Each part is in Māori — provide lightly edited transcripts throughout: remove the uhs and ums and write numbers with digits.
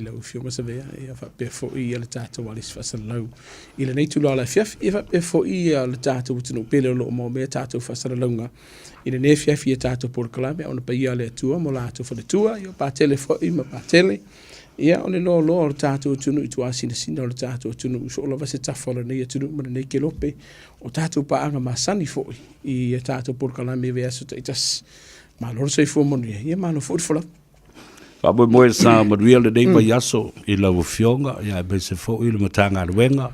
lau fionga sa vea ia fa pe fo ia le tātou alis fasalau i le nei tula la fiaf ia fa pe fo ia le tātou tunu pele lo mo me tātou fasalaunga i le nei fiaf ia tātou por kalame ona pa ia le tua mo la tu fa le tua ia pa tele fo i ma pa tele ia o le lo le tātou tunu i tua sina o le tātou tunu so lava se tafola nei tunu ma nei ke lope o tātou pa anga masani fo i tātou por kalame vea so taitas ma lor sei fo mo ia ma no fo fola pa mo sa maria le dei vai aso i la fionga ia be se fo i le matanga wenga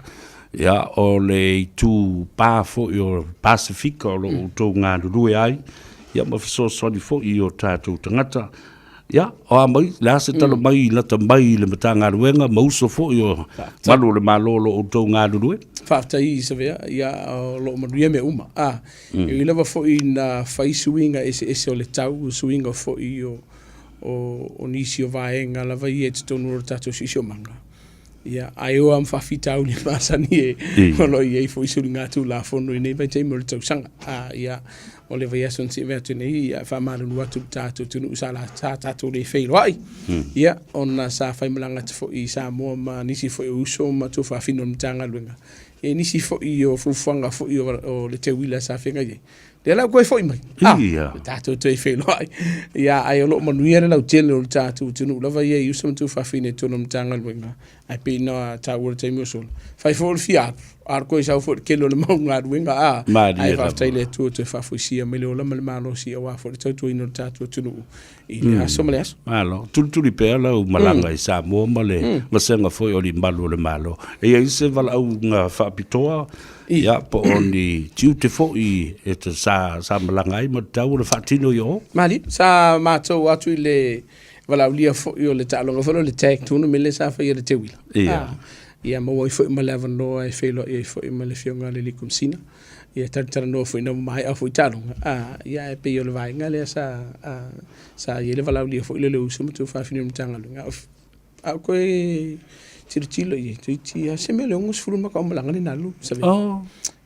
ia o le tu pa fo i o Pacific o lo to nga du ai ia ma so di fo i o tātou tangata ia o mai la se talo mai la tamai le matanga wenga mo so fo i o malu le malolo o to nga du Whaftai sa vea, ia lo manuia me uma. I lewa fo i na whai suinga ese o le tau, suinga fo i o nisi o vaenga, lava i e te tonu o tato sisi o manga. Ia, ai o am whawhitau ni masani e, olo i e fo i suri ngā tulafono i nei vai teimo le tau sanga. Ia, o le vai ason si vea tene i, ia whamaranu atu tato tunu usala tato le whailo ai. Ia, ona sa whai malanga te fo i Samoa ma nisi fo i uso ma tu whawhino mtanga luenga. E nisi fo i o fufuanga fo i o le te wila sa whenga ye. Le lau koe fo i mai. Tātou te whelo ai. Ia ai o lo manuia le lau tele o le tātou tunu. Lava ye i usam tu whawhine tono mtanga luenga. Ai pina tāua le teimi o sola. Whai fo le fiaku. Ar koe sau fo le kelo le mau ngā ruenga. Ai whaftai le tua te whawhuisia. Me le o lama le malo si a wafo le tautua ino le tātou tunu. I le aso ma le aso. Malo. Tuli pēr lau malanga i Samoa ma le masenga fo i o li malo le malo. E ia ise vala au ngā whaapitoa. Ia po oni tiu te fo i e te sa malanga i ma tau le whaatino i o. Mali. Sa mātou atu i le vala ulia fo i o le tālonga fo le tag tunu me le sa whai i le te wila. Ia maua i fo i ma le avanoa e whelo i fo i ma le whionga le likum sina. Ia taritara noa fo i na mai au fo i tālonga. Ia e pei o le vaenga lea sa i le vala ulia fo i le usa ma tu whawhini mtanga lunga. Au koe tiro i tuiti a se mele ongus fulu maka o malanga ni nalu.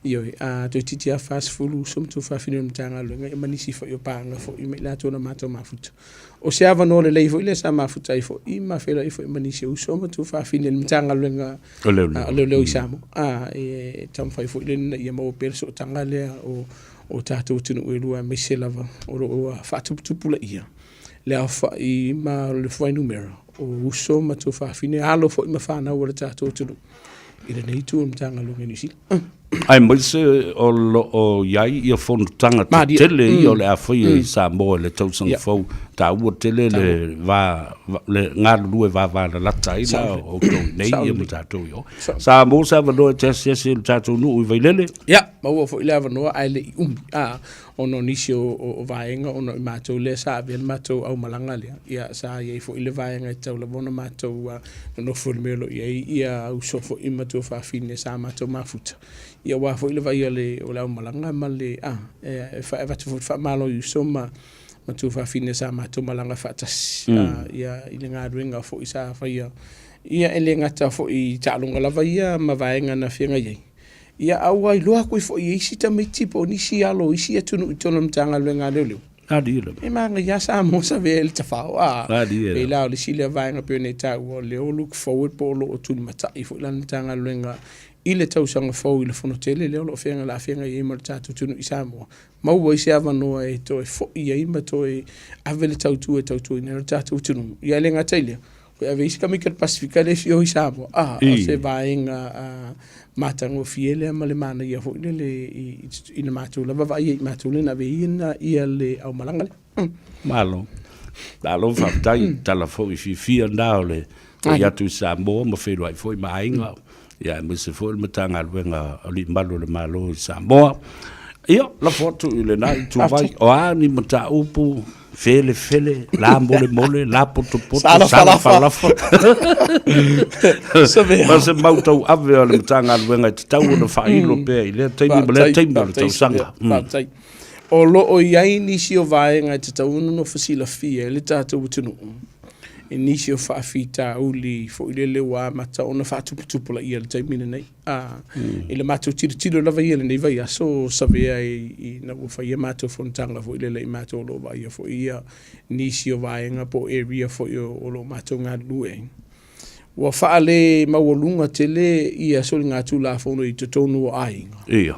Iyo tuiti a fast fulu so ma tu whawhini mtanga lunga. Ia manisi fo i o pāanga fo i me la tona mātou mafuta. O se ava no le lei fo ile sa mafuta i fo i ma fela i fo i manisi o so ma tu whawhini mtanga lunga. O leo i samo. E tam whai fo ile na ia mau perso o tanga lea o tātou tunu ue lua me se lava o whaatuputupula ia. Lea whai ma le whai numera. O uso ma tu whawhine alo fo i ma whanau o le tātou tunu. Ira nei tu mtanga lunga ni sila. Ai mai se o iai ia fonu tanga te tele i o le awhai i Samoa le tausanga fau ta ua tele le ngā lue va la lata i la o tau nei i mo tātou i o. Samoa sa vanoa te asiasi le tātou nu ui vailele? Ia, maua fo i le vanoa ai le i umi. Ono nisi o vaenga, ono i mātou le sa avia mātou au malanga lea. Ia sa iei fo i le vaenga i tau la vona mātou no fulu melo iei ia au so fo i mātou whawhine sa mātou mafuta. Ia wafo i le vai o le au malanga ma le whatu fo whamalo i so ma tu whawhine sa mātou malanga whatasi. Ia i le ngā ruenga fo i sa whaia. Ia ele ngata fo i tālunga lava ia ma vaenga na whianga iei. Ia au ai loa koe fo i isi ta mei tipo nisi alo isi atunu i tono mtanga lue ngā leo leo. E manga ia sa mosa vea le tawhao. Pei lao le sile vaenga peo nei tau o leo look forward po lo o tuni matai fo ilan mtanga lue ngā i le tausanga fau i le fonotele leo lo whenga la whenga i ema le tātou tunu i Samoa. Maua i se avanoa e toi fo i ima toi ave le tautua i nera tātou tunu. Ia le ngā tailea. Koe ave isi kamika Pasifika le fio i Samoa. O se vaenga matango fiele ma le mana ia fo i na mātou lava vai i mātou le na ve ia le au malanga le. Malo. Malo whaptai tala fo i fia ndao le iatu i Samoa ma whenua i fo i mainga. Ia me se fo i matanga luenga ali malo le malo i Samoa. Ia la foto i le nai tu vai o ani mata upu fele la mole la poto sala falafa. Ma se mautau ave le matanga luenga te tau na whailo pe i le teimi le tau sanga. O lo o iai nisi o vaenga te tau no fasila fia le tātou utunu. E nisi o whaafita uli fo i le lewa mata o na whaatuputupula ia le taimina nei. I le mātou tiro lava ia le nei vai aso savea i na uwha ia mātou fontanga fo i le mātou lo vai ia fo ia nisi o vaenga po area fo i o lo mātou ngā lue. Ua whaale mawalunga te le ia soli ngā tulafono I te tonu o ainga. Ia.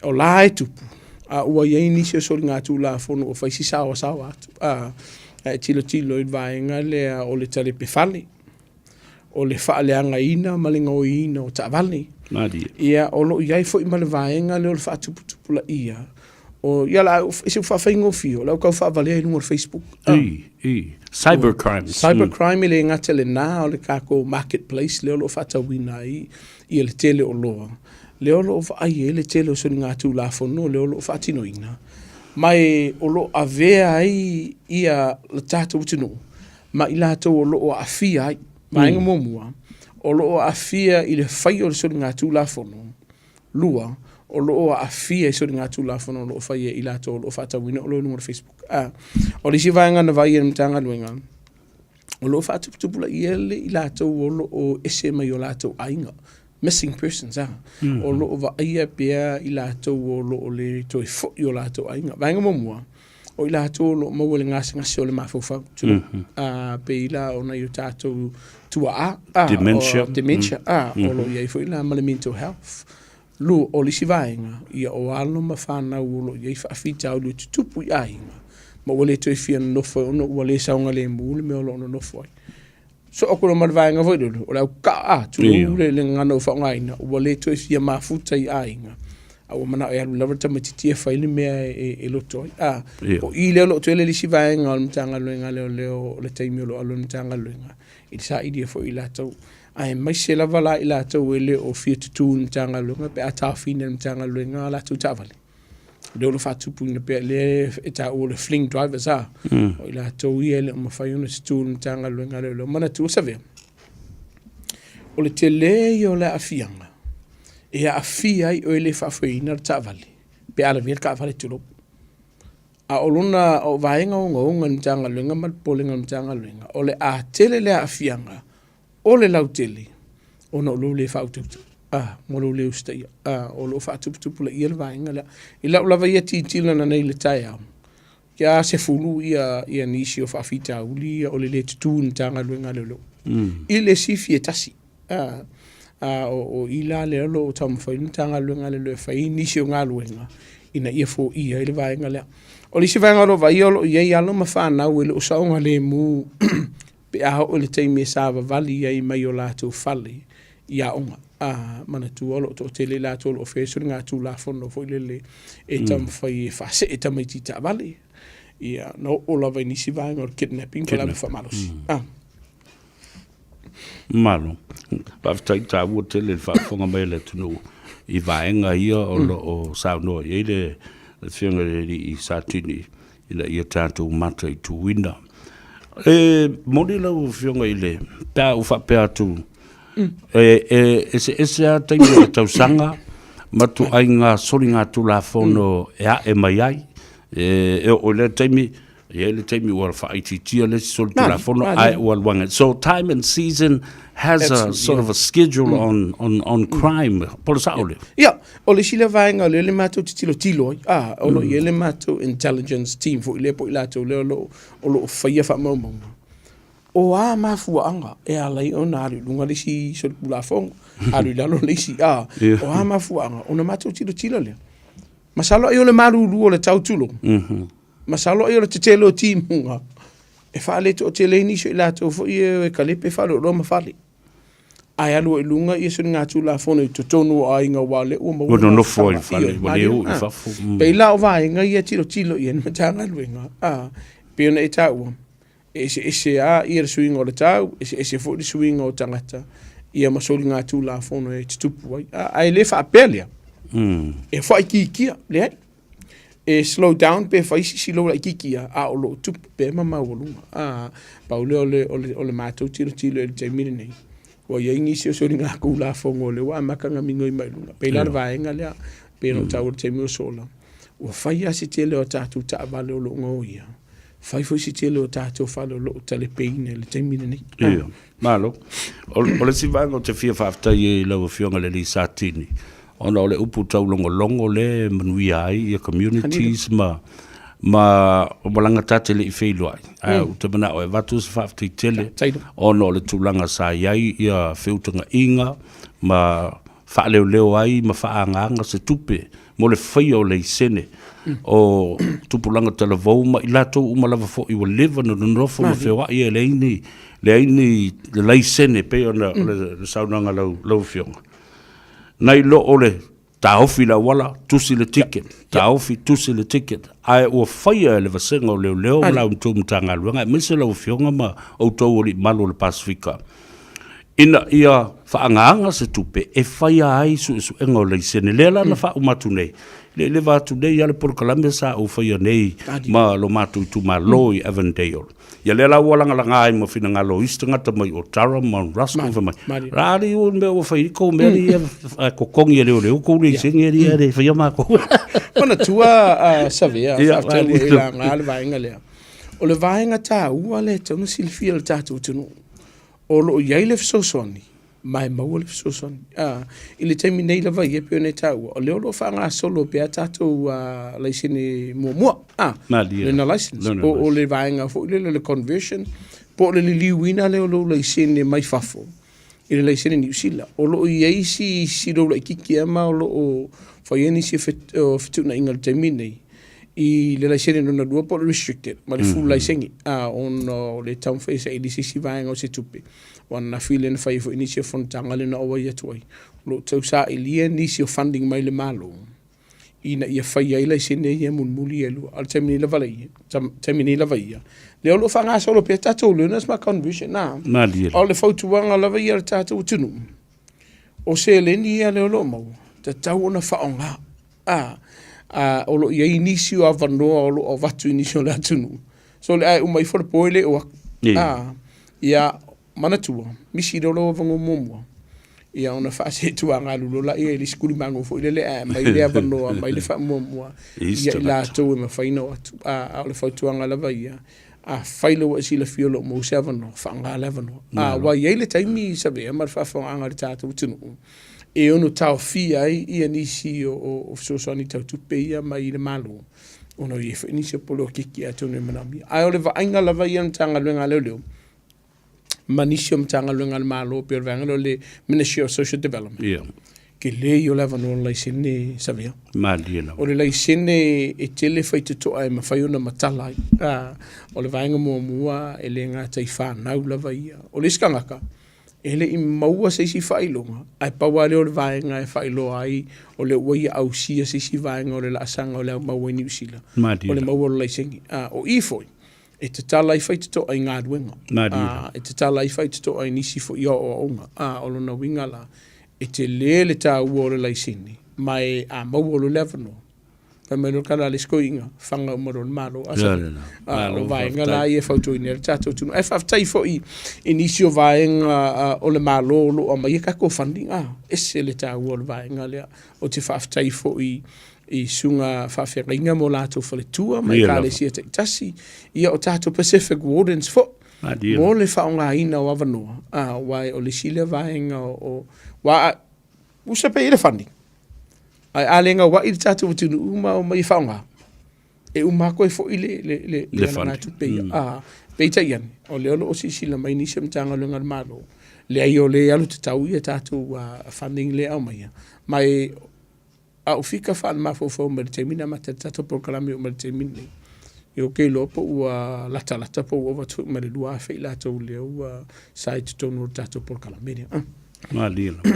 O la e tupu. Ua iei nisi o soli ngā tulafono o whaisi sawa atu. Tilo I vaenga lea o le tale pe whale. O le whaaleanga ina, malinga o ina o ta'avale. Ia o lo iai fo I male vaenga le o le whaatuputupu la ia. O ia la isi whawhaingo fio, lau kau whaavale ai lunga Facebook. Cybercrime. Cybercrime le ngata le nā o le kako marketplace, leo lo whatawina I le tele o loa. Leo lo whaai le tele o soni ngā tulafono, leo lo whaatino ina. Mai o lo avea ai ia le tātou tino. Ma I lātou o lo o awhia ai, maenga momua. O lo o awhia I le whai o le soni ngā tulafono. Lua. O loo a fia I sori ngā tulafono o loo whaia I lato o loo whaatawina o loo nunga Facebook. O li si vaenga na vai na mtanga luenga. O loo whaatuputupula I lato o loo ese mai o lato ainga. Missing persons. O loo vaia pia I lato o loo le toi fo I o lato ainga. Vaenga momua. O I lato o loo maua le ngasi o le mafaufa. Pe I la o na I o tātou tua Dementia. Dementia. O loo iai fo I la male mental health. Lu o lisi vaenga, ia o alo ma whanau o lo iei whaafita au lu tutupu I ainga. Ma wale toi fia nofo, ono wale saunga le mule me o lo ono nofo ai. So okoro ma vaenga voi lulu, o lau ka tu le ngana o whaungaina, o wale toi fia mafuta I ainga. Au mana o yalu lawa tamatitia whaile mea e loto ai. O I leo lo toi le lisi vaenga o le mtanga luenga leo o le taimi o lo alo le mtanga luenga. I sa idia fo I latau. Ai mai se lava la I lātou ele o fia tutu mtanga luenga pe a tāwhina mtanga luenga lātou tāwale. Leo lo whātupu ina pe le e tā o le fling drivers o I lātou I ele o mawhai ona tutu mtanga luenga leo mana tu o savea. O le te le I o le awhianga. E a awhia I o ele whawhaina le tāwale. Pe ala via ka awhale tulo. A o luna o vaenga o ngaunga mtanga luenga matpolenga mtanga luenga. O le a tele le a awhianga. O le lautele, o na lo le whautauta. Mo lo le ustai. O lo whaatuputupu la ia le vaenga lea. I lau lava ia titila na nei le tai au. Kia se fulu ia nisi o whaafita uli, o le tutu ntanga luenga leo. I le sifi e tasi. O I la le alo o tamu whai ntanga luenga leo whai nisi o ngā luenga. Ina ia fo ia le vaenga lea. O li si vaenga lo vai olo iei alo ma whanau ele o saunga le mu pe a o le teimi e sāwa vali ai mai o lātou whale I a onga. Mana tu olo to te le lātou o whesuri ngā tulafono fo ilele e tam whai e whase e tamai ti ta vali. Ia no o lawa nisi vaenga o kidnapping ko lawa whamalosi. Malo. Paftai ta ua te le whaafonga mai le tunu I vaenga ia o saunoa I le whianga I Satini I le ia tātou mata I tuwina. Moni lau whionga I le pēa u whapea tu ese a taimi o tausanga matu ai ngā sori ngā tulafono e mai ai o le taimi le taimi ua whaititia le sori tulafono ai ua luanga. So time and season has a sort of a schedule on crime. Polo sa ole? Ia, o le sila vaenga o le mātou tilo o lo I le mātou intelligence team fo I le po I lātou le o lo whaia whamaumaunga. O a mafuanga e alai o nāri lunga le si sori pulafonga. Aru lalo le si o a mafuanga o na mātou tilo lea. Masalo ai o le maruru o le tautulo. Masalo ai o le te telo timunga. E whaale to o te leini so I lātou fo I e kalepe whaale o roma whaale. Ai alu I lunga I sori ngā tulafono I totonu o ainga wale ua maua. Wono no fo I whaale, wale u I whafu. Pei la o vaenga ia tilo I ena matanga luenga. Pei ona e taua. Ese a ia le suinga o le tau, ese fo le suinga o tangata. Ia masoli ngā tulafono e tutupu ai. Ai le whaapelea. E whai kikia, le hai. E slow down pe whai si lo la kikia o lo tupu pe mama walunga. Pau le o le mātou tilo e le taimine nei. Wa ia ingisi o sori ngā tulafono o le wa makanga mingo I mai lunga. Pei la vaenga lea, pe no tau le taimine o sola. Wa whai asi tele o tātou taavale o lo ngoia. Fai foi si tele o tātou whalo lo tale peine le taimine nei. Ia, malo. O le si vanga o te fia whaftai e lau whionga le li Satini. Ona o le upu tau longo le manuia ai, ia communities ma ma o malanga tate le I whailoa ai. O te mana o e watu se whafti tele, ono le tūlanga sa iai ia whiutanga inga, ma whaaleo leo ai, ma whaanganga se tupe, mo le whai o le sene, o tupulanga tala vau, ma I lato umalawa fo I wa lewa no nofo ma whiwa ia le aini le lai sene pe o le saunanga lau fionga. Nai lo o le taofi la wala, tusi le ticket, taofi tusi le ticket. Ai ua whaia le vasenga o leo ma lau mtu mtanga luanga, mese lau fionga ma o tau o li malo le Pasifika. Ina ia whaangaanga se tupe, e whaia ai su enga o le sene, lela na wha umatu nei. Le vatu nei, ale por Columbia sa o whaia nei, ma lo matu tu ma loi Avondale. Ia lela ua langa ai ma whina ngā lo istangata mai o Tara, ma Ruskell, mai. Rāri o mea o whairiko, mea ri ko kongi e leo, ko uri singi e ri e whaia mako. Mana tua savea, whaftalu e la ngā le vaenga lea. O le vaenga tā ua le tauna silifia le tātou tunu. O lo iai le fisosoni, mai maua le fisosoni. I le taimi nei la vai e pio nei tāua. O leo lo whaanga solo pia tātou laisini mua. Le na license. O le vaenga fo le conversion. Po le liuina leo lo laisini mai fafo. I le laisini New Zealand. O lo iai si lo la ikiki ama o lo o whaieni si fituna inga le taimi nei. I le laisini nuna dua po restricted. Ma le full laisengi. On le town face e si vaenga o se tupe. Wana file na whai fo inisi o fontanga le na owa ia tuai. Lo tau sa ilia nisi o funding mai le malo. Ina ia whai ai laisini ia mulmuli elu. Al taimini la valai. Taimini la vai. Leo lo whanga solo pe tatou lunas ma conversion na. O le fautuanga la vai ia tatou tunu. O se le ni ia leo lo mau. Ta tau ona whaonga. O lo ia inisi o avanoa o lo o vatu inisi o le atunu. So le ai umai for poile o ia manatua misi dolo vango momwa. Ia ona fase tuanga lulo la ia le skuli mango fo ile mai le avanoa mai le fa momwa. Ia la to me faino a le fatuanga la vai. Failo wa sila fiolo mo sevano fanga levano. Wa ia le taimi sabe mar fa fanga le tatu tunu. E ono tau fia ia nisi o sosoni tau tupeia mai le malo. Ono ia nisi o polo kiki a tonu manami. Ai ole va ainga lava ia ntanga luenga leo. Manisi o mtanga luenga le malo pe vanga le Ministry of Social Development. Yeah. Ke le yo lava no lai sene savia. Madina. O le lai sene e tele fai to ai ma fai ona matala. O le vainga mo mua e le ngata I fa nau lava ia. O le skangaka. Ele I maua se si whailonga. Ai pawa leo le vaenga e whailo ai. O le waia au sia se si vaenga o le laasanga o le maua New Zealand. O le maua o le laisengi. O ifoi. E te tala I whai to ai ngā duenga. E te tala I whai to ai nisi fo ia o onga. O lona winga la. E te le tā ua o le laiseni. Mai a maua o le levano. Mai no kala le skoinga fanga umaro le malo asa o vaenga la ia fauto ina le tatou tunu e faftai fo I inisi o vaenga o le malo lo mai ka ko funding ese le ta o le vaenga le o te faftai fo I sunga faferinga mo lato fo le tua mai ka le sia te tasi ia o tatou Pacific Wardens fo mo le faunga ina o avanoa wai o le sile vaenga o wa usa pe ile funding ai alenga wa I tatu tunu uma o mai faunga e uma ko fo ile le na tu pe pe taian o le o si la mai ni sem tanga le ngal malo le ai o le alu tau ia tatu funding le au mai au fika fa ma fo ma termina ma tatu programa o ma termina yo ke lo po la po o tu ma le dua fe la to le site to no tatu programa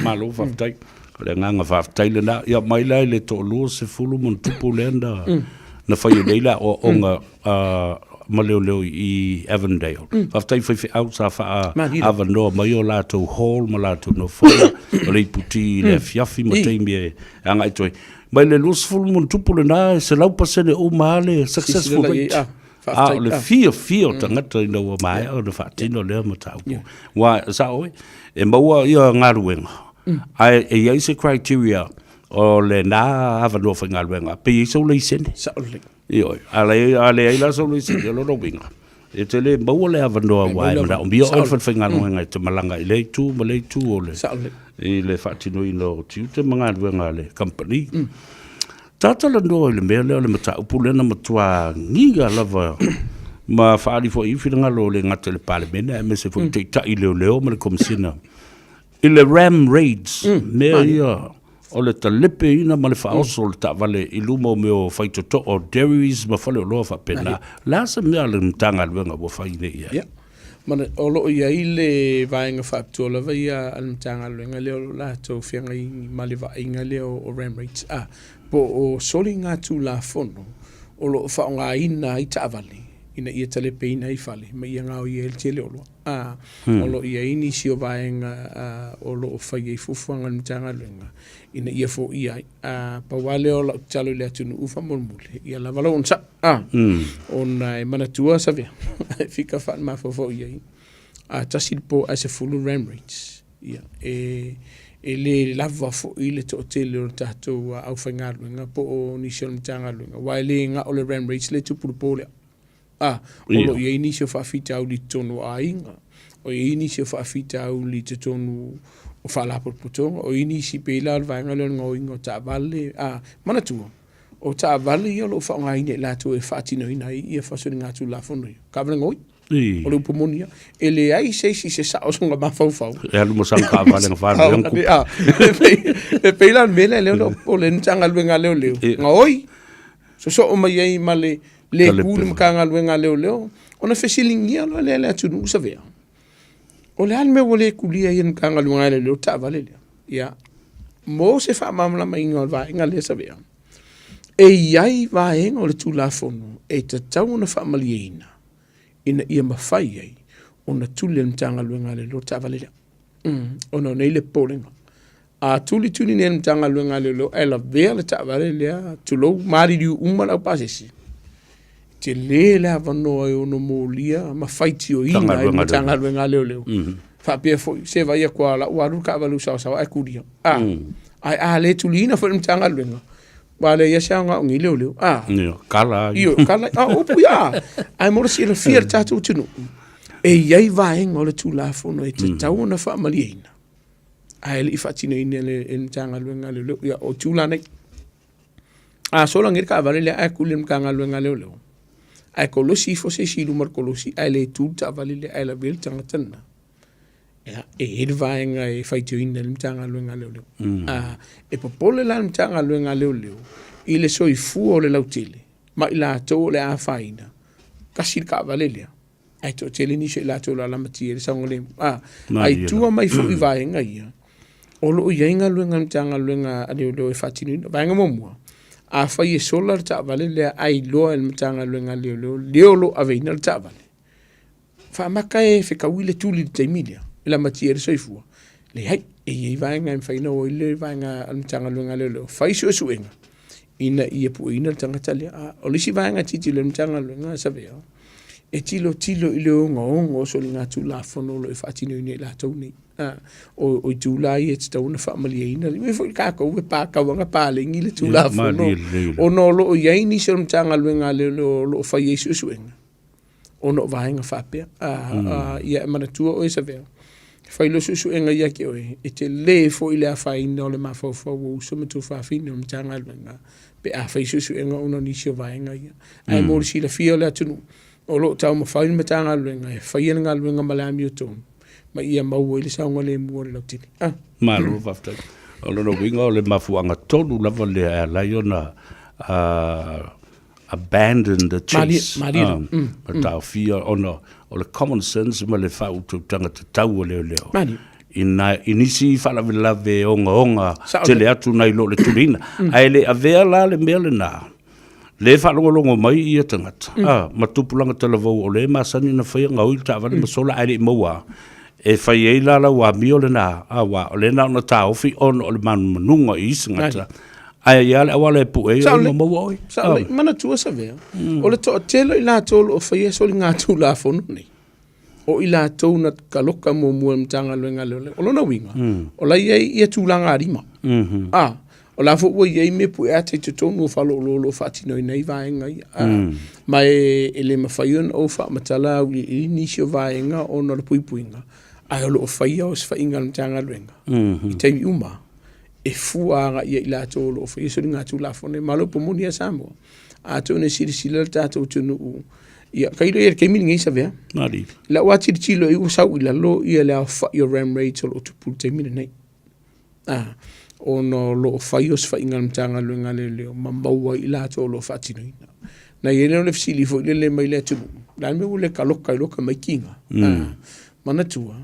malo fa tai le nganga fa taile na ia mai lai le to lo se fulu mon tupu lenda na fa ye leila o onga maleo I Avondale fa tai fa out sa fa avano mai o la to hall ma la to no fo le puti le fiafi mo tembe anga itoi mai le lo se fulu mon tupu le na se lau pasene o male successful rate le fia tangata no mai o le fa tino le mo tau wa sa o e maua ia ngaruenga ai e se criteria o le na ava no fanga luenga pe so le sene io ale la so le sene lo no winga e te le maua le ava no wa ma o bio o fanga luenga te malanga le tu o le e le fatino ino tu te manga luenga le company Tatala no le mele le mata upulena matua ngiga lava ma faali fo I whiranga lo le ngata le parlemene me se fo te tai leo ma le komisina I le ram raids mea ia o le talepe ina ma le faoso le tavale I lumo meo faitoto o dairies ma fale o loa fa pena la sa mea le mtanga luenga wo faine ia mana o loo ia I le vaenga whaaptola va ia al mtanga luenga leo la tau whianga I male vaenga leo o ram raids po o soli ngā tulafono o loo whaonga ina I tavale ina ia talepe ina I fale ma ia ngā o ia el tele olo o loo ia ini si o vaenga o loo whai fufuanga mtanga luenga ina ia fo ia pa wale o la talo le atunu ufa molmule ia la valo on sa ona e manatua sa vea fika fa ma fo ia tasil po as a full ram rates ia le lava fo I le to tele o tato au whainga luenga po o nisio mtanga luenga waile nga o le ram rates le tupu pole o lo ia inisio fa fita au li tono ainga o ia inisio fa fita au li tonu o fala por putonga o inisi pela al vaenga le ngoingo ta vale mana tu o ta vale yo lo fa ngai la tu e fatino ina ia fa so nga tu la fono ka vale ngoi o le pomonia ele ai se sa o so nga ma fau e alu mo sang ka vale nga fa e pela mele le o le ntanga luenga leo ngoi so o mai ai male le kule mkanga luenga leo ona fesilingia lo le tu nu sa vea o le alme wole kulia yen kanga lunga le ta vale ya mo se fa mamla mai ngol va ngale sa vea e yai va en o le tulafono e te tau na familiena ina ia mafai ai ona tule mtanga lunga le ta vale ona nei le polenga tuli ne mtanga lunga le lo ela vea le ta vale le tulo mari di umala pasesi te lela vano e ono molia ma fight o ina e matanga luenga leo fa pia fo se vai kwa la waru ka valu sa e kuria ai le tulina fo matanga luenga wale ya sanga ngi leo kala o puya ai mo si le fier tatu tunu e yai vai ngole tulafono e te tau na fa malina ai le fatino ina le matanga luenga leo ya o tulana solo ngir ka vale le ai kulim kanga luenga leo ai kolosi fo se silu mar kolosi ai le tu ta valile ai la vel tanga tana e vaenga e faitio in le mtanga luenga leo e popole la mtanga luenga leo I le soi fu o le lautele ma I la to le a faina kasi ka valile ai to tele ni se la to la mati le sangole ai tu mai fu I vaenga ia o lo yenga luenga mtanga luenga leo e fatino vaenga mo a fai solar ta vale le ai lo el mtanga luenga leo lo aveina ta vale fa makae fe kawile tuli te milia la matiere soifua le hai e vai nga fai no le vai nga mtanga luenga leo fai so suenga ina ia pu ina tanga tale o lisi vai nga titi le mtanga luenga sa veo e tilo ile ngo so linga tu la fono lo fatino ni la toni o tu la e sta una famiglia ina me foi ka ko pa ka wanga pa le ngi le tu la fono o no lo ia ni so mtanga luenga lo fa yesu suenga o no vai nga fa pe ia mana tu o sa veo fai lo suenga ia ke o e te le foi le fa ina le ma fo so me tu fa fino mtanga luenga pe fai suenga uno ni so vai nga ia ai mo si la fio le tu o lo tau ma fai mtanga luenga fai nga luenga malami o ton ma ia mau ile sa ngole mo le lautili malu vafta o lo winga o le mafuanga tonu lava le la yona abandon the chase tau fia ona o le common sense ma le fau tu tanga tau le inisi fala vela ve onga tele atu nai lo le tulina ai le avea la le mele na le fa longo mai ia tangata ma tupulanga telavo o le masani na fai ngau ta vale masola ai moa e fai e la wa mio le na wa le na na ta ofi on o le manunga isngata ai ia le wale pu e o mo oi mana tu sa vea o le to telo ila tolo o fai so linga tu la fono ni o ila to na kaloka mo mo mtanga luenga le o lona winga o la ia tu langa rima o la fo ye me pu ate te tonu fa lo fatino nei vaenga mai ele mafaion o fa matala ni sho vaenga o no puipuinga ai lo fa ia o fa inga mtanga luenga i te uma e fuanga ia ila tolo fa yeso nga tulafone malo pomuni ya Samoa ato ne sila tato tunu ia kailo ia ke mininga isa vea Mari. la wati chilo i usau ila lo ia la fa your ram rate lo tu pulte mina nei ono lo fa yos fa ingal mtanga lo ngale leo mambawa ila tolo fa tino na yele le fsili fo le mai le tu la me ule kaloka mai kinga mana tua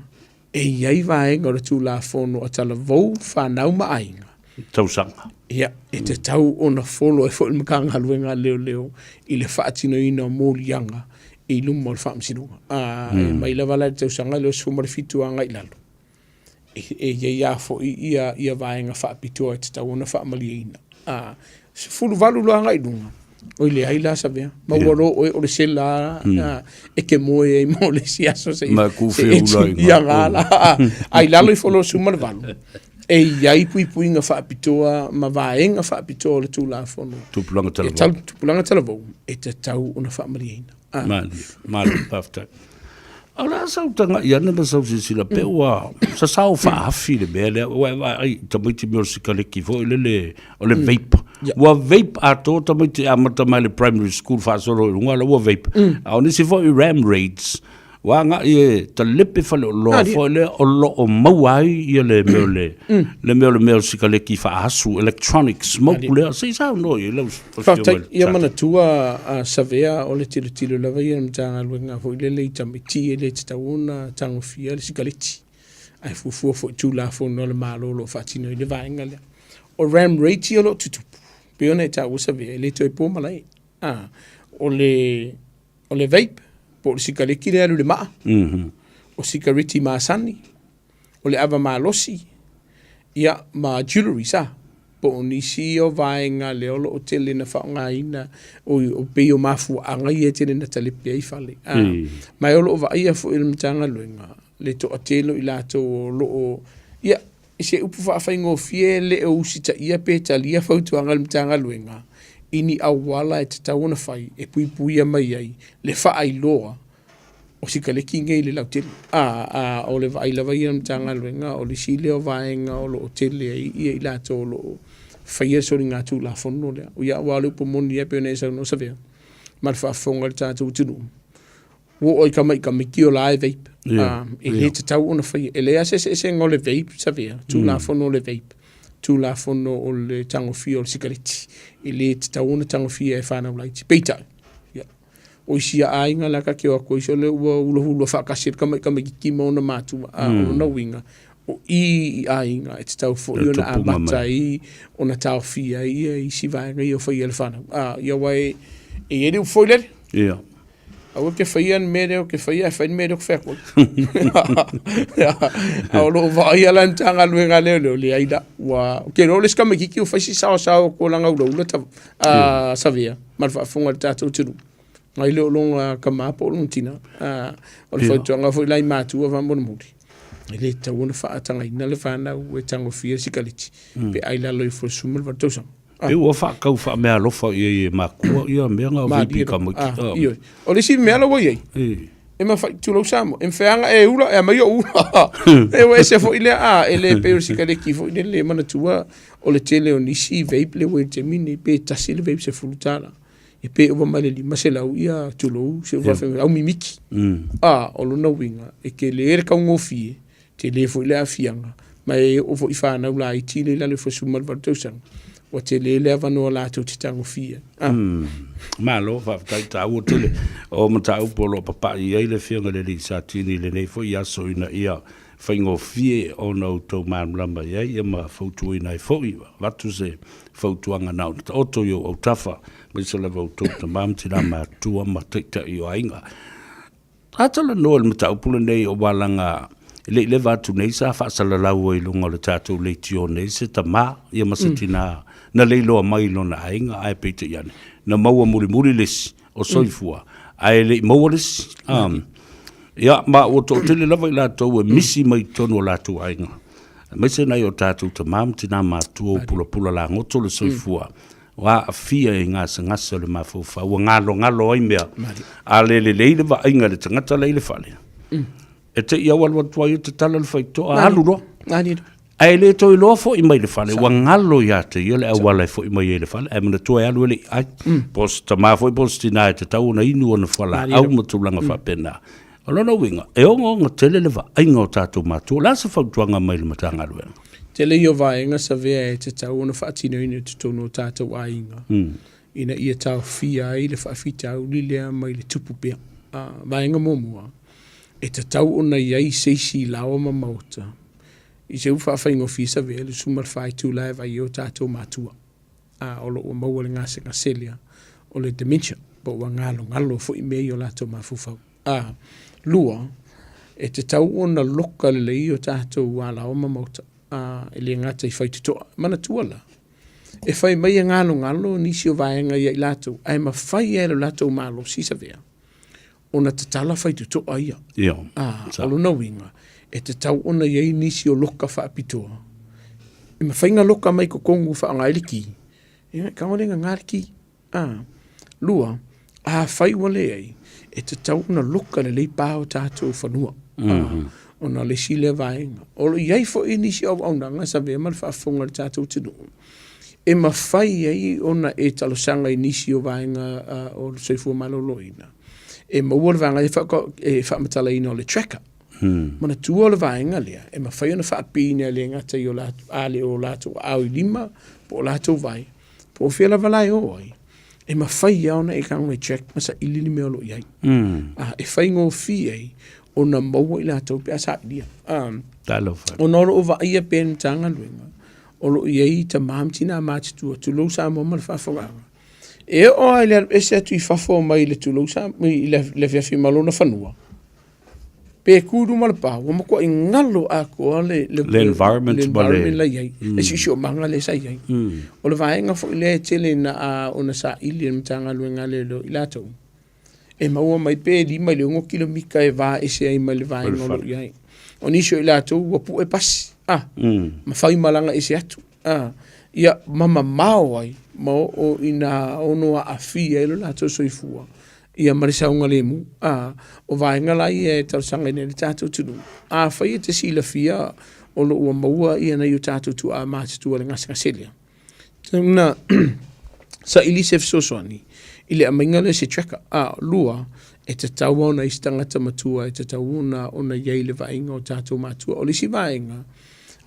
e iai vaenga o Tulafono atala vou whanau maainga. Tausanga. Ia, e te tau o na wholo e whole makanga luenga leo i le whaatino ina mōlianga i lumo le whaamsinunga. Mai la wala tausanga leo sumare fituanga i lalo. E ia fo ia vaenga whaapitua e te tau o na whaamali ina. Fulu valu luanga i lunga. Oi le ai la savea ma woro o le sela e ke moe e mo le siaso se ma ku fe ulai ia ngala ai la lo folo suma valu e ia pui nga fa pitoa ma vaenga fa pitoa le Tulafono tu planga telefon e te tau ona fa marina mali pafta ala sa tanga ia na sa sila pe wa sa fa hafi le bele wa ai tamiti music le ki vo le vape wa vape ato tamiti amata mai primary school fa so lo ngala wa vape a oni si vo ram rates wa nga e ta lepe fa lo fo le o mawai ia le music le ki fa asu electronic smoke le sai sa no ia lo ia mana tua savea o le tilo lava ia mtanga luenga fo le tamiti le tauna tango fia le sikaleti ai fu Tulafono le malo lo fatino le vaenga le o ram rate ia lo tutu peona e tau savea le toi po malai o le vape po le sikaleki le alu le maa o sikariti masani o le ava malosi ia ma jewelry sa po nisi o vaenga le olo o tele na whaongaina o peo mafu anga ia tele na talipi ai fale mai olo o vaia fo il mtanga luenga le to atelo i lato lo o ia se upu whaafai fie le o usita ia pe talia fautuanga le mtanga luenga ini awala e te tauna fai e puipuia mai ai le whaai loa o sikaleki ngai le lautele o le vai lava ia mtanga luenga o le sile o vaenga o lo tele ia i lato lo faia sori ngā Tulafono lea o ia wale upo moni ia peone sa no savea mar whaafonga le tātou tunu wo oi ka mai ki o la e vape e le te tau ona fai e le ase se ngole vape savea Tulafono le vape Tulafono o le tango fia o le sikareti e le te tau ona tango fia e whanau laiti peita o isia ainga la ka kio ako iso le ula whakasir ka mai ki mauna mātua o na winga o i ainga e te tau fo i ona amata i ona tau fia i si vaenga i o whai ele whanau ia wai e ere u foilere au ke whaia mere o ke whaia e whain mere o ke whekol au lo vai ala ntanga luenga leo le aida wa ke lo les kama kiki o whaisi sao ko langa ula savea mar whaafonga le tātou turu ngai leo longa kama po luntina o le whautuanga fo ilai mātua whamona muri ele tauna whaatanga ina le whanau e tango fia sikaliti pe aila loi fo sumul vartosang e ua whaakau wha mea lofa i makua ia mea ngā vipi kamaki o le si mea lawa iei e ma whai tūlau Samoa e mwheanga e ula e mai o ula e wa ese fo ile e le peo sikaleki fo ile le mana tua o le tele o nisi vape le wei te mini pe tasi le vape se fulutala e pe uwa male li maselau ia tūlau se uwa whenga au mimiki o lona winga e ke le ere kau ngofie te le fo ile a fianga mai o fo i whanau la i tine la le fo sumal vartausanga o te lele avanoa lātou te tango fia. Malo, whaatai tāu o tele. O matau polo papa i eile whianga le li sa tini le nei fo i aso ina ia whaingo fie o nau tau mānulamba iei e ma fautu ina i fo iwa. Watu se fautuanga nau. Ta oto yo au tafa, mai se lewa au tau ta māmtina ma tua ma teita i o ainga. Atala noa le matau pula nei o walanga le vatu nei sa whaasala lau i lunga le tātou le tio nei se ta mā ia masatina na leilo mai lona ainga ai peite iane na maua muri lesi o soifua ai le maua lesi ia ma o to tele lava i lātou e misi mai tono o lātou ainga mai se nai o tātou ta māmtina mātua o pula la ngoto le soifua wa afia e ngasa le mafaufa ua ngalo ai mea a le leile va ainga le tangata leile fale e te ia walwa tua i te tala le whaito a aluro ai le toi lo fo I mai le fale wa ngalo ya te ile a wala fo I mai le fale e mana tu alu le ai pos ta ma fo pos tina te tau na inu ona fala au matulanga fa pena Olona winga e onga tele le va ai ngo tatu matu la se fa tuanga mai le matanga le Tele yo vaenga sa vea e te tau ona whaatino ina te tono tātou ainga. Ina ia tau fia i le whaafita au li lea mai le tupu pia. Vaenga momua. E te tau ona iai seisi lawa ma mauta. I se uwha whaingo fisa vea le sumar whai tū lai vai o tātou matua. Olo ua maua le ngase ngaselia. O le dementia. Po ua ngalo fo I mei o lato mafufau. Lua. E te tau ona loka le lei o tātou wa lawa ma mauta. Ele ngata I whai tutoa. Mana tuala. E whai mai ngalo nisi o vaenga ia I lato. Ai ma whai e lo lato malo sisa vea. Ona te tala whai tutoa ia. Alo na winga. E te tau ona iei nisi o loka whaapitoa. E ma whainga loka mai ko kongu whaangailiki. E kawarenga ngariki. Lua. Whai wale ei. E te tau ona loka le lei pāo tātou whanua. Ona le sile vaenga. Olo iei fo inisi au aunanga sa vea mal whaafonga le tātou tinu. E ma whai ei ona e talosanga inisi o vaenga o le soifua maloloina. E ma ua le vaenga e whaamatala ina o le tracker. Mana tua o le vaenga lea. E ma whai ona whaapine le ngata I o ale o lato au I lima po o lato vai. Po o whiala valai o ai. E ma whai ona e kanga e track masa ilini me olo iai. E whai ngō fi ei. Ona maua I lato pe asa ilia. Ona olo o vaia pen tanga luenga. Olo iei ta mahamtina mātitua. Tulou sa mama le whaafonga. E o ai le ese atu I whafo mai le tulou sa. I le fiafi malona whanua. Pe kuru malapa. Wama kua I ngalo a kua le environment la iei. Le sisi o manga le sa iei. O le vaenga fo I le tele na a ona sa ili mtanga luenga le lo I lato. E maua mai pe li mai le ungo kilomika e va ese ai mai le vaenga lo iei. O nisio I lato wapu e pasi. Ma whai malanga ese atu. Ia mama mao ai. Mao o ina onoa a fia ilo lato soifua. Ia marisaunga le mu. O vaenga lai e tausanga ina le tātou tunu. Whai e te sila fia o lo ua maua ia na iu tātou tu a mātitua le ngasa ngaselia. Tuna sa ilisef sosoani. Ile a mainga le se tracker. Lua e te tau ona I stangata matua e te tau ona iei le vaenga o tātou matua. O le si vaenga.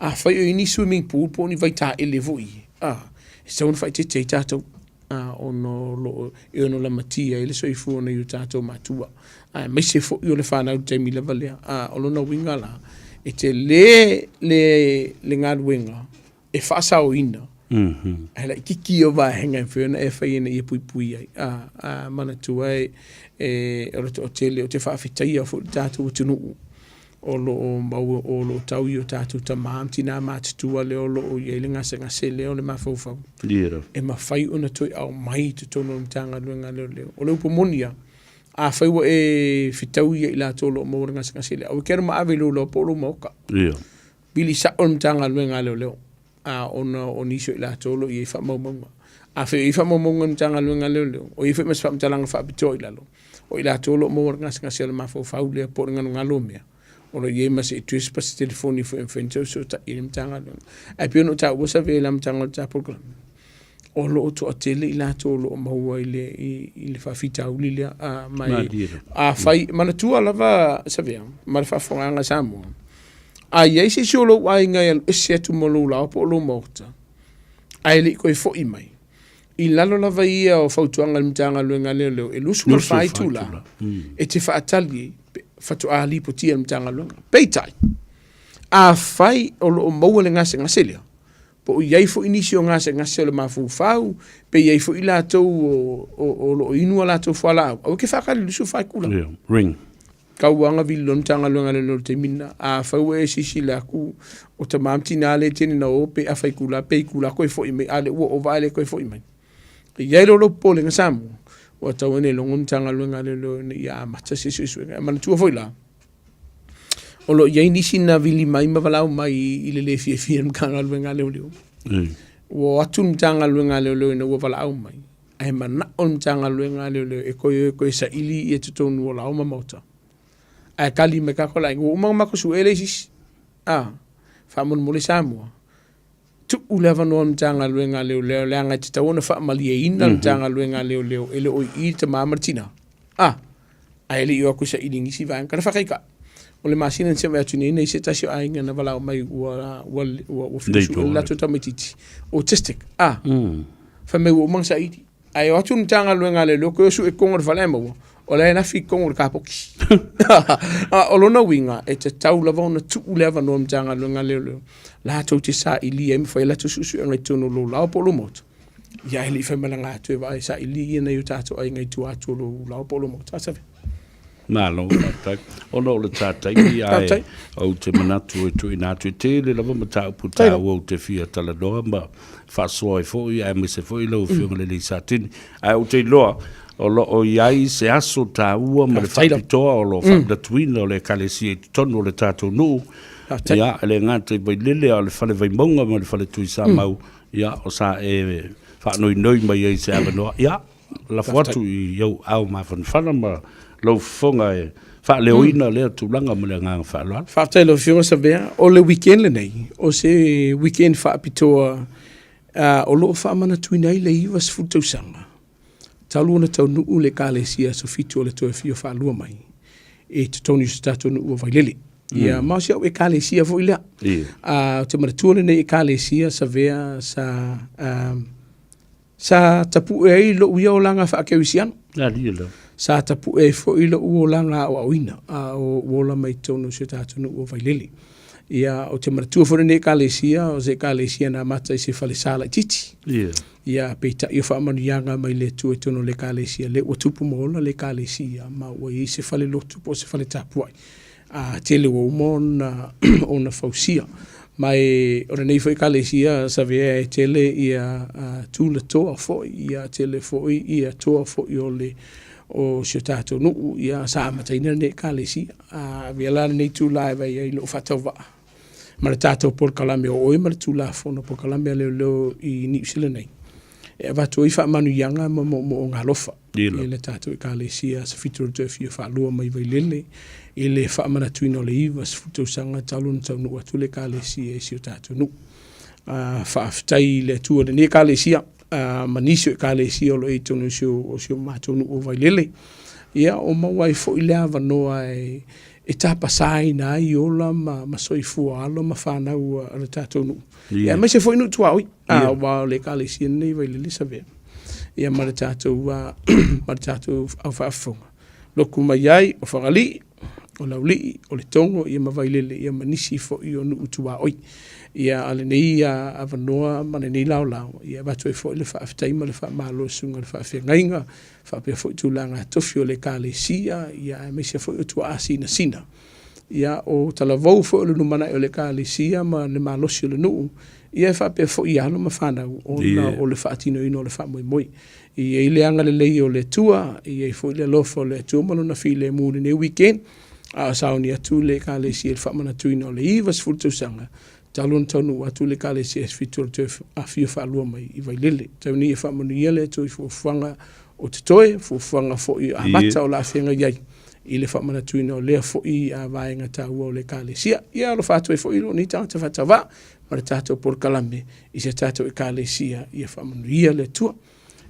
Whai o ini swimming pool po ni vai tā ele voi. E sa una whai te te tātou. Ono lo e ono la matia ele so I fu ona I tātou matua. Mai se fo I o le whanau te mi leva lea. O lona winga la. E te le ngā winga. E whaasao ina. Hela kiki o vahenga e whiona e whai ena I pui pui ai. Mana tua o te whaafetai a fu tātou tunu. O lo tau I o tātou ta maamti nā mātitua le o lo o iei le ngase leo le mawhauwhau. E ma whai una toi au mai te tono mtanga luenga leo. O le upomonia, a whai wa e whitau I la tolo o maura ngase leo. Au kera maawe lo po lo mauka. Bili sa o mtanga luenga leo. Ona o nisio I la tolo I e wha maumaunga. A whai I wha maumaunga mtanga luenga leo. O I whai mas wha mtalanga wha apito I lalo. O I la tolo o maura ngase le mawhauwhau lea po ringa ngalo mea. Ora ye mas e tuis pas telefoni fo enfento so ta ilim tanga lo. Ai pio no ta usa ve lam tanga ta program. O lo to atele I la to lo maua ile fa fita ulile a mai a fai mana tu lava savia ma fa fonga Samoa. A ye se solo wa inga e se tu molo la po lo mota. Ai li ko fo I mai. I lalo lava ia o fautuanga mtanga lo ngale e lusu mal fai tu la. E te fa atali fatu a lipo tia mtanga lunga. Peitai. A fai o lo maua le ngase ngaselia. Po iei fo inisio ngase ngasele mafu fau. Pe iei fo ila tau o lo inua la tau fuala au. Au ke whakari lusu fai kula. Ring. Kauanga vilo mtanga lunga le lo te mina. A fau e sisi le aku. O ta mamti na le tene na o pe a fai kula. Pe kula koe fo ime. Ale ua o vale koe fo ime. Iei lo pole ngasamu. O tau ene longo mtanga luenga leo ni a mata se suenga. Mana tua foi la. O lo iei nisi na vili mai mawalau mai I le fia mtanga luenga leo. O atu mtanga luenga leo na ua walau mai. Ai mana o mtanga luenga leo e koe sa ili I tutonu o lau mamauta. Ai kali me kakola ingo umang mako su ele sis. whamon Samoa. Tu uleva no mtanga luenga leo leanga te taona whaamalia ina mtanga luenga leo ele o I te mamartina. Aele i aku sa ilingisi vai kana whakaika. O le masina se mea tuni nei se tasi o ainga na walau mai ua whisu la tu tamititi. Autistic. Whameu o mangsa iti. Ai o atu mtanga luenga leo ko su e kongo whalema ua. O le na fi kongo kapoki. O lona winga e te tau lava ona tu uleva no mtanga luenga leo. La tau te sa ili e mwhai la tu susu e ngai tono lo lao polo moto. Ia ili whamalanga atu e vai sa ili e nei o tato ai ngai tu atu lo lao polo moto. Asawe. Malo, tai. Ono le tātai ki ai au te manatu e tu inatu e te le lava matau puta au te fia tala doa ma whasoa e foi ai me se foi lau whiunga le sa tini. Ai au te loa o iai se aso tā ua ma le whapitoa o lo whapdatuina o le kalesi e tono o le tātou nuu. Ia, ele ngātai vai lele o le whale vai maunga ma le whale tui sa mau. Ia, o sa e whanoi noi mai ei se avanoa. Ia, la whatu i iau au ma whanwhana ma lau fonga e whaaleoina lea tūlanga ma le nganga whaaloa. Whaatai lau whiunga sa vea, o le weekend le nei, o se weekend whaapitoa o loo whaamana tui nei le iwa sifu tausanga. Talu ona tau nuu le kālesia so fitu o le toe fio whaalua mai. E te tonu sa tātou nuu o vailele. Ia mausia o e kālesia fo ilea. Te maratuole nei e kālesia sa vea sa tapu e ai lo uia o langa whaakewisiano. Sa tapu e fo ilo uolanga o awina o wola mai tonu se tātonu o vailele. Ia o te maratua fo ne kālesia o se kālesia na mata I se whale sala titi. Ia peita I o whaamanu ianga mai le tu e tono le kālesia le o tupu mola le kālesia ma o I se whale lotu po se whale tapuai. Tele o umona o na fausia. Mai ora nei foi kālesia sa vea e tele ia tūla toa fo ia tele fo ia toa fo I o le o se tātou nuu ia sa amataina ne kālesia. Vela nei tūla e vai ai lo whatau waa. Mara tātou por kalame o Oe Male Tulafono por kalame leo I New Zealand nei. E watu I whaamanu ianga mo ngā lofa. I le tātou I kālesia sa fitu o te fia whaalua mai vai lele. I le whaamana tuino le iwa sa futu sanga talun tau nu atu le kālesia e si o tātou nu. Whaafitai le tua le ne kālesia. Manisio e kālesia o lo e tonu o sio mātonu o vai lele. Ia o mawai fo I lea wanoa e tapa sai na I ola ma soifua alo ma whanau a le tātou nu. Ia mai se fo inu tua oi. Wa le kālesia nei vai lele sa vea. Ia ma le tātou au whaafonga. Loku mai ai o whangali, o lauli, o le tongo, ia ma vai lele, ia manisi fo I o nu utua oi. Ia ale nei a wanoa mana nei lau lau. Ia watu e fo I le whaafitaima le whaamalo sunga le whaafengainga. Whaapea fo I tūlanga tofi o le kālesia. Ia me se fo I utua a sina. Ia o talavou fo I le numana o le kālesia ma le malosi o le nuu. Ia whaapea fo I alo ma whanau o le whaatino ino o le whaamoimoi. Ia I le anga le lei o le tua. Ia I fo I le lofa o le tua mano na fi le mūri ne weekend. A sauni atu le kālesia le whaamana tuina o le iwas fultusanga. Talon tonu atu le kālesia fitu o te a fio whaalua mai I vai lele. Tauni I whaamanu iele tu I fuanga o te toe, fuanga fo I a mata o la whenga iai. I le whaamana tuina o lea fo I a vaenga tāua o le kālesia. Ia alo whātua fo I lo ni tāta whatawa. Ma le tātou por kalame I se tātou I kālesia I a whaamanu iele tua.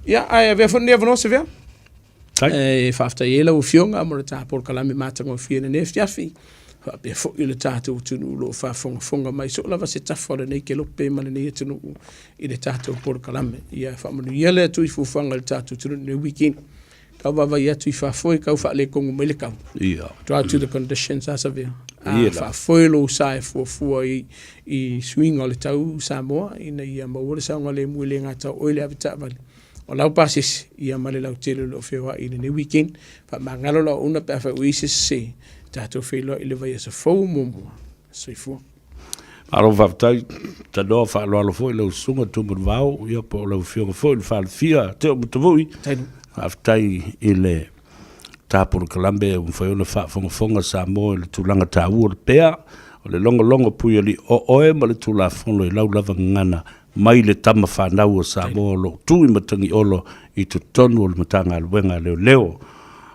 Ia ai vea whanea wano se vea. E whaafta I ela o fionga ma le tātou por kalame mātanga o whiene ne fiafi. Whaapea fo I le tātou tunu lo whaafonga mai. So lava se tafora nei ke lope male nei tunu I le tātou por kalame. Ia whaamanu iele atu I fuwhanga le tātou tunu ne weekend. Kau wawa I atu I whaafoi kau whaale kongu mai le kau. Drive to the conditions asa vea. Whaafoi lo sae fuafua I swing o le tau Samoa. Ina ia mawore saunga le muile ngata oile avita vale. O lau pasis ia male lau tele lo whiwa I le weekend. Whaamangalo lau una pia uises se. Tātou whelo I le vai asa fau mumua. Soifua. Aro whaftai, ta doa whaaloalo fo I lau sunga tumur vau. Ia po lau whionga fo I le whaalfia. Teo mutavui. Whaftai I le tāpura kalambe whaiona whaafonga Samoa I le tūlanga tāua le pea. O le longa pui ali o Oe Male Tulafono I lau lava ngana. Mai le tama whanau o Samoa lo tui matangi olo I tu tonu o le matanga alwenga leo.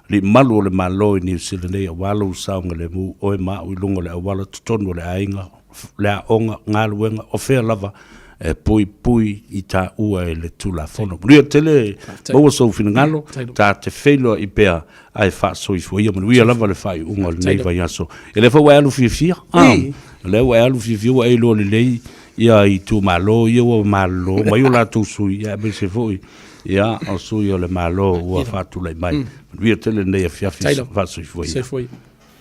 li malu le malo i New Zealand e walo saunga le mu oe ma ui lungo le wala tutonu le ainga le onga ngaluenga o fea lava e pui i ta ua e le tulafono. Ria tele maua sau fina ngalo ta te feilo i pea ai fa soi fo ia ria lava le fai unga le nei vai aso. E le fa wa alu fia le wa alu fia wa ilo le lei ia i tu malo ia wa malo mai o la tu sui ia be se foi ia o sui o le malo ua fatu le mai ria tele nei a fia fa soi fo ia.